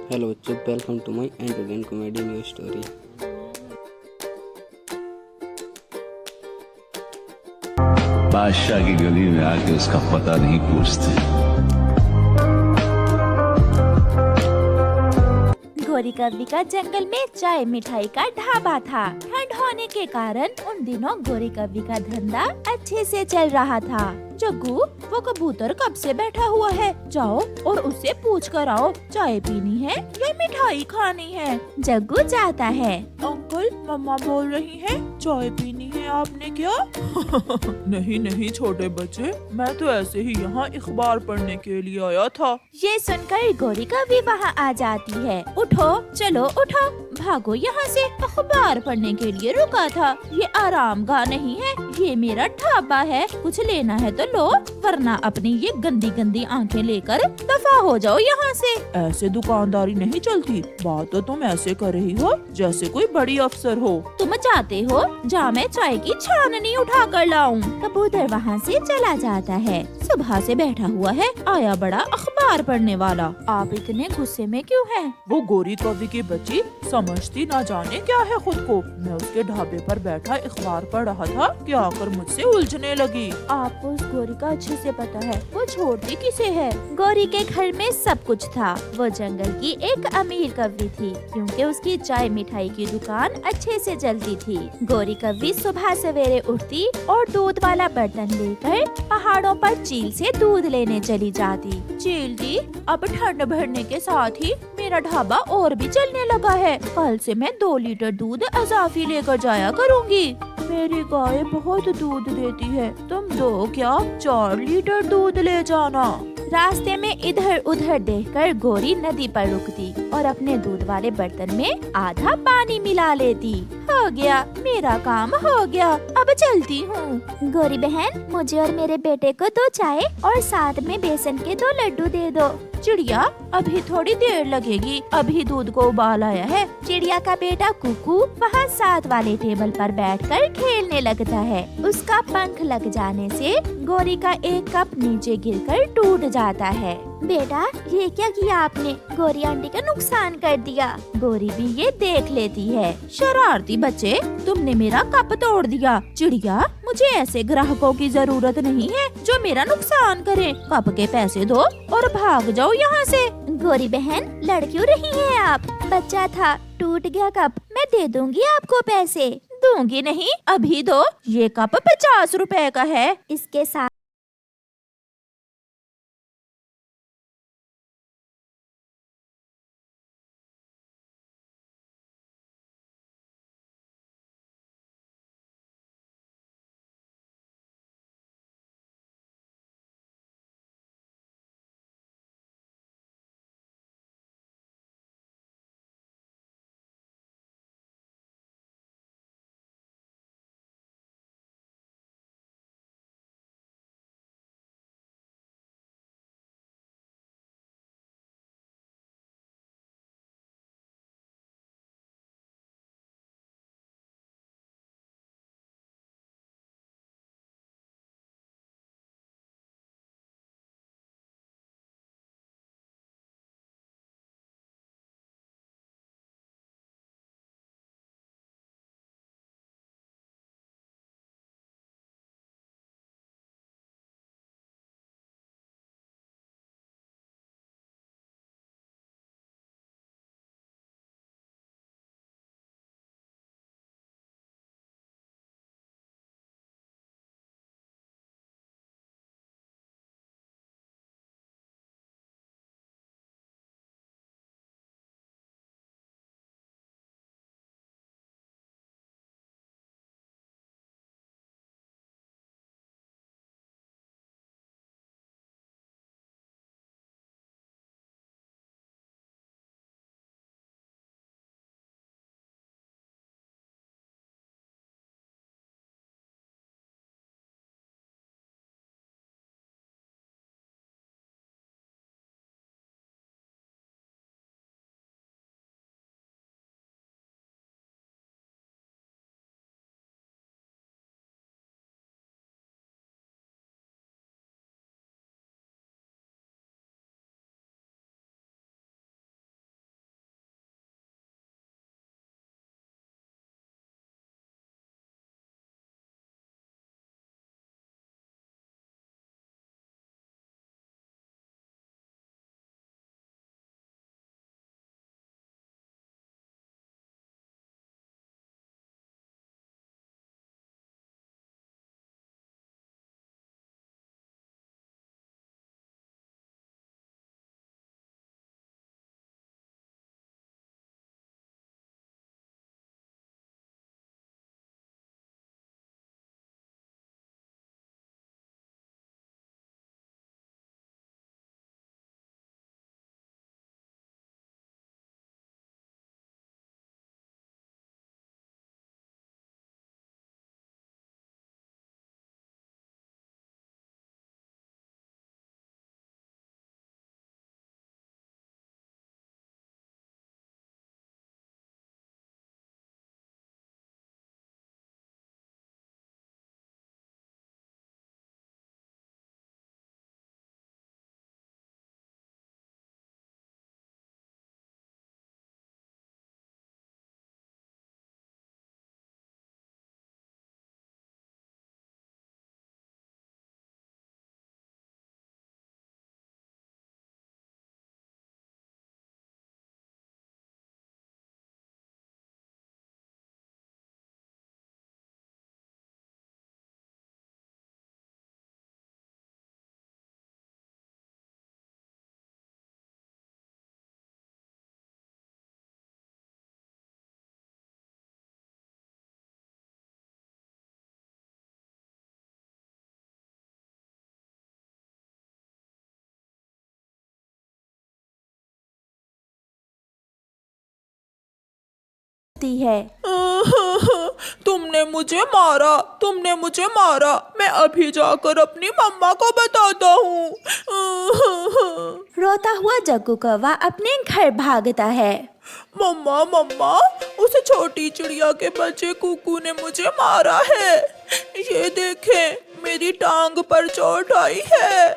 Hello बच्चों, welcome to my entertain comedy new story. बादशाह की गली में आके उसका पता नहीं पूछते। गोरी कव्वी का जंगल में चाय मिठाई का ढाबा था। ठंड होने के कारण उन दिनों गोरी कव्वी का धंधा अच्छे से चल रहा था। जग्गू, वो कबूतर कब से बैठा हुआ है? जाओ और उससे पूछ कर आओ, चाय पीनी है या मिठाई खानी है? जग्गू जाता है। अंकल, मम्मा बोल रही हैं, चाय पीनी है आपने क्या? नहीं नहीं छोटे बच्चे, मैं तो ऐसे ही यहाँ अखबार पढ़ने के लिए आया था। ये सुनकर गोरी कव्वी वहाँ आ जाती है। उठो, चलो उठो, भागो यहाँ से, अखबार पढ़ने के लिए रुका था। ये आराम गाह नहीं है, ये मेरा ढाबा है। कुछ लेना है तो लो, वरना अपनी ये गंदी गंदी आंखें लेकर दफा हो जाओ यहाँ से। ऐसे दुकानदारी नहीं चलती। बात तो तुम ऐसे कर रही हो जैसे कोई बड़ी अफसर हो। तुम चाहते हो जा मैं चाय की छाननी उठा कर लाऊं? कबूतर वहाँ से चला जाता है। सुबह से बैठा हुआ है, आया बड़ा अखबार पढ़ने वाला। आप इतने गुस्से में क्यों हैं? वो गोरी कवि की बच्ची समझती ना जाने क्या है खुद को। मैं उसके ढाबे पर बैठा अखबार पढ़ रहा था कि आकर मुझसे उलझने लगी। आपको उस गोरी का अच्छे से पता है, वो छोड़ती किसे है? गोरी के घर में सब कुछ था। वो जंगल की एक अमीर कव्वी थी, क्योंकि उसकी चाय मिठाई की दुकान अच्छे से चलती थी। गोरी कव्वी सुबह सवेरे उठती और दूध वाला बर्तन लेकर पहाड़ों पर चील से दूध लेने चली जाती। चील जी, अब ठंड बढ़ने के साथ ही मेरा ढाबा और भी चलने लगा है। कल से मैं 2 लीटर दूध अजाफी लेकर जाया करूँगी। मेरी गाय बहुत दूध देती है, तुम दो क्या 4 लीटर दूध ले जाना। रास्ते में इधर उधर देखकर गोरी नदी पर रुकती और अपने दूध वाले बर्तन में आधा पानी मिला लेती। हो गया, मेरा काम हो गया, अब चलती हूँ। गोरी बहन, मुझे और मेरे बेटे को 2 चाय और साथ में बेसन के 2 लड्डू दे दो। चिड़िया, अभी थोड़ी देर लगेगी, अभी दूध को उबाल आया है। चिड़िया का बेटा कुकू वहाँ साथ वाले टेबल पर बैठकर खेलने लगता है। उसका पंख लग जाने से गोरी का एक कप नीचे गिरकर टूट जाता है। बेटा, ये क्या किया आपने? गोरी आंटी का नुकसान कर दिया। गोरी भी ये देख लेती है। शरारती बच्चे, तुमने मेरा कप तोड़ दिया। चिड़िया, मुझे ऐसे ग्राहकों की जरूरत नहीं है जो मेरा नुकसान करे। कप के पैसे दो और भाग जाओ यहाँ से। गोरी बहन, लड़ क्यों रही हैं आप? बच्चा था, टूट गया कप, मैं दे दूंगी आपको पैसे। दूंगी नहीं, अभी दो। ये कप 50 रुपए का है। इसके साथ है। तुमने मुझे मारा, मैं अभी जाकर अपनी मम्मा को बताता हूँ। रोता हुआ जग्गू कौवा अपने घर भागता है। मम्मा मम्मा, उस छोटी चिड़िया के बच्चे कुकू ने मुझे मारा है। ये देखें, मेरी टांग पर चोट आई है।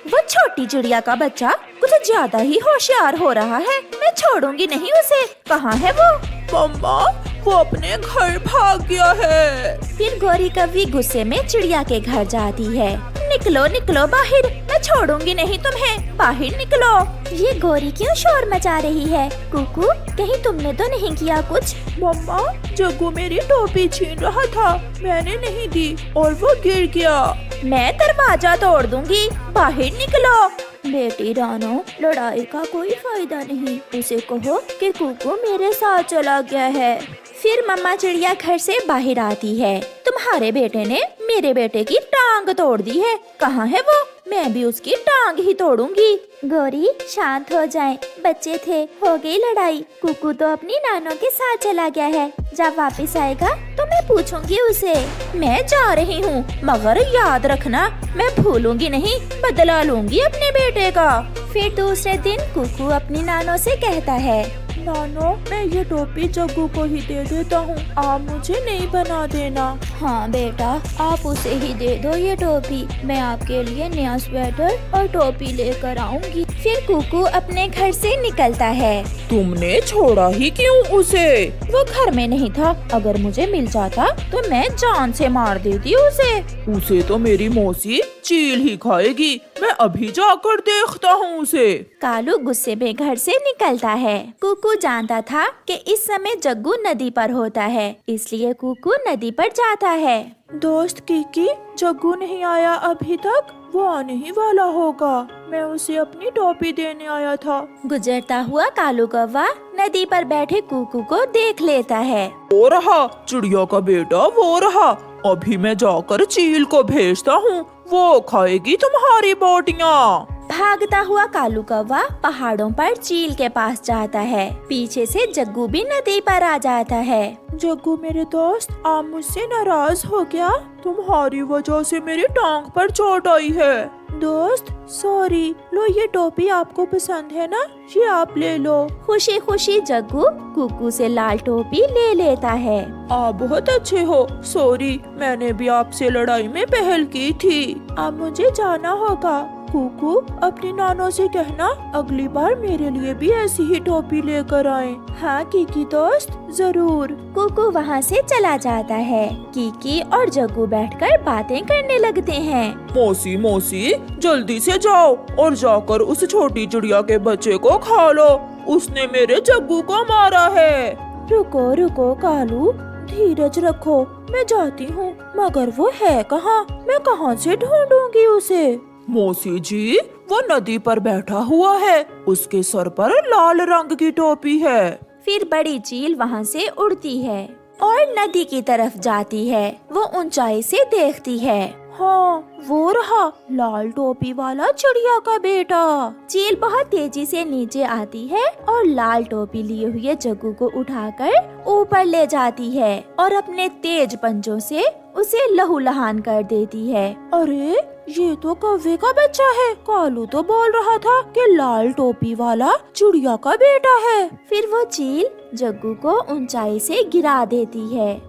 वो छोटी चिड़िया का बच्चा कुछ ज्यादा ही होशियार हो रहा है। मैं छोड़ूंगी नहीं उसे। कहाँ है वो? मम्मा, वो अपने घर भाग गया है। फिर गौरी कौवी गुस्से में चिड़िया के घर जाती है। निकलो निकलो बाहर, मैं छोड़ूंगी नहीं तुम्हें, बाहर निकलो। ये गौरी क्यों शोर मचा रही है? कुकू, कहीं तुमने तो नहीं किया कुछ? मम्मा, जग्गू मेरी टोपी छीन रहा था, मैंने नहीं दी और वो गिर गया। मैं दरवाजा तोड़ दूंगी, बाहर निकलो। बेटी रानो, लड़ाई का कोई फायदा नहीं, उसे कहो कि कुकू मेरे साथ चला गया है। फिर मम्मा चिड़िया घर से बाहर आती है। तुम्हारे बेटे ने मेरे बेटे की टांग तोड़ दी है। कहाँ है वो? मैं भी उसकी टांग ही तोड़ूंगी। गौरी, शांत हो जाएं, बच्चे थे, हो गई लड़ाई। कुकू तो अपनी नानों के साथ चला गया है, जब वापस आएगा तो मैं पूछूंगी उसे। मैं जा रही हूँ, मगर याद रखना, मैं भूलूंगी नहीं, बदला लूंगी अपने बेटे का। फिर दूसरे दिन कुकू अपनी नानों से कहता है, नानो, मैं ये टोपी जग्गू को ही दे देता हूँ, आप मुझे नहीं बना देना। हाँ बेटा, आप उसे ही दे दो ये टोपी, मैं आपके लिए नया स्वेटर और टोपी लेकर आऊंगी। फिर कुकू अपने घर से निकलता है। तुमने छोड़ा ही क्यों उसे? वो घर में नहीं था, अगर मुझे मिल जाता तो मैं जान से मार देती उसे। उसे तो मेरी मौसी चील ही खाएगी, मैं अभी जाकर देखता हूँ उसे। कालू गुस्से में घर से निकलता है। कुकू जानता था कि इस समय जग्गू नदी पर होता है, इसलिए कुकू नदी पर जाता है। दोस्त कीकी, जग्गू नहीं आया अभी तक, वो आने ही वाला होगा, मैं उसे अपनी टोपी देने आया था। गुजरता हुआ कालू कौवा नदी पर बैठे कुकू को देख लेता है। वो रहा चिड़िया का बेटा, वो रहा, अभी मैं जाकर चील को भेजता हूँ, वो खाएगी तुम्हारी बोटियाँ। भागता हुआ कालू कौवा पहाड़ों पर चील के पास जाता है। पीछे से जग्गू भी नदी पर आ जाता है। जग्गू मेरे दोस्त, आप मुझसे नाराज हो क्या? तुम्हारी वजह से मेरी टांग पर चोट आई है। दोस्त सॉरी, लो ये टोपी आपको पसंद है ना, ये आप ले लो। खुशी खुशी जग्गू कुकू से लाल टोपी ले लेता है। आप बहुत अच्छे हो, सॉरी, मैंने भी आपसे लड़ाई में पहल की थी। अब मुझे जाना होगा। कुकू, अपनी नानों से कहना अगली बार मेरे लिए भी ऐसी ही टोपी लेकर आए। हाँ कीकी दोस्त, जरूर। कुकू वहाँ से चला जाता है। कीकी और जग्गू बैठकर बातें करने लगते हैं। मौसी मौसी, जल्दी से जाओ और जाकर उस छोटी चिड़िया के बच्चे को खा लो, उसने मेरे जग्गू को मारा है। रुको रुको कालू, धीरज रखो, मैं जाती हूँ, मगर वो है कहाँ? मैं कहाँ से ढूंढूंगी उसे? मौसी जी, वो नदी पर बैठा हुआ है, उसके सर पर लाल रंग की टोपी है। फिर बड़ी चील वहाँ से उड़ती है और नदी की तरफ जाती है। वो ऊंचाई से देखती है। हाँ, वो रहा लाल टोपी वाला चिड़िया का बेटा। चील बहुत तेजी से नीचे आती है और लाल टोपी लिए हुए जग्गू को उठाकर ऊपर ले जाती है और अपने तेज पंजों से उसे लहूलुहान कर देती है। अरे, ये तो कौवे का बच्चा है। कालू तो बोल रहा था कि लाल टोपी वाला चिड़िया का बेटा है। फिर वो चील जग्गू को ऊंचाई से गिरा देती है।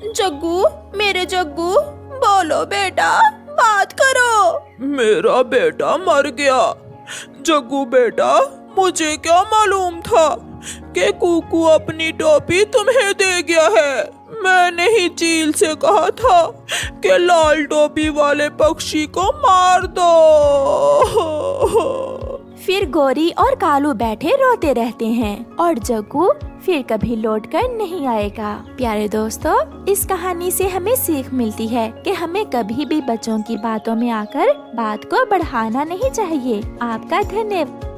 जग्गू, मेरे जग्गू, बोलो बेटा, बात करो। मेरा बेटा मर गया। जग्गू बेटा, मुझे क्या मालूम था कि कुकू अपनी टोपी तुम्हें दे गया है। मैंने ही चील से कहा था कि लाल टोपी वाले पक्षी को मार दो। फिर गौरी और कालू बैठे रोते रहते हैं और जग्गू फिर कभी लौट कर नहीं आएगा। प्यारे दोस्तों, इस कहानी से हमें सीख मिलती है कि हमें कभी भी बच्चों की बातों में आकर बात को बढ़ाना नहीं चाहिए। आपका धन्यवाद।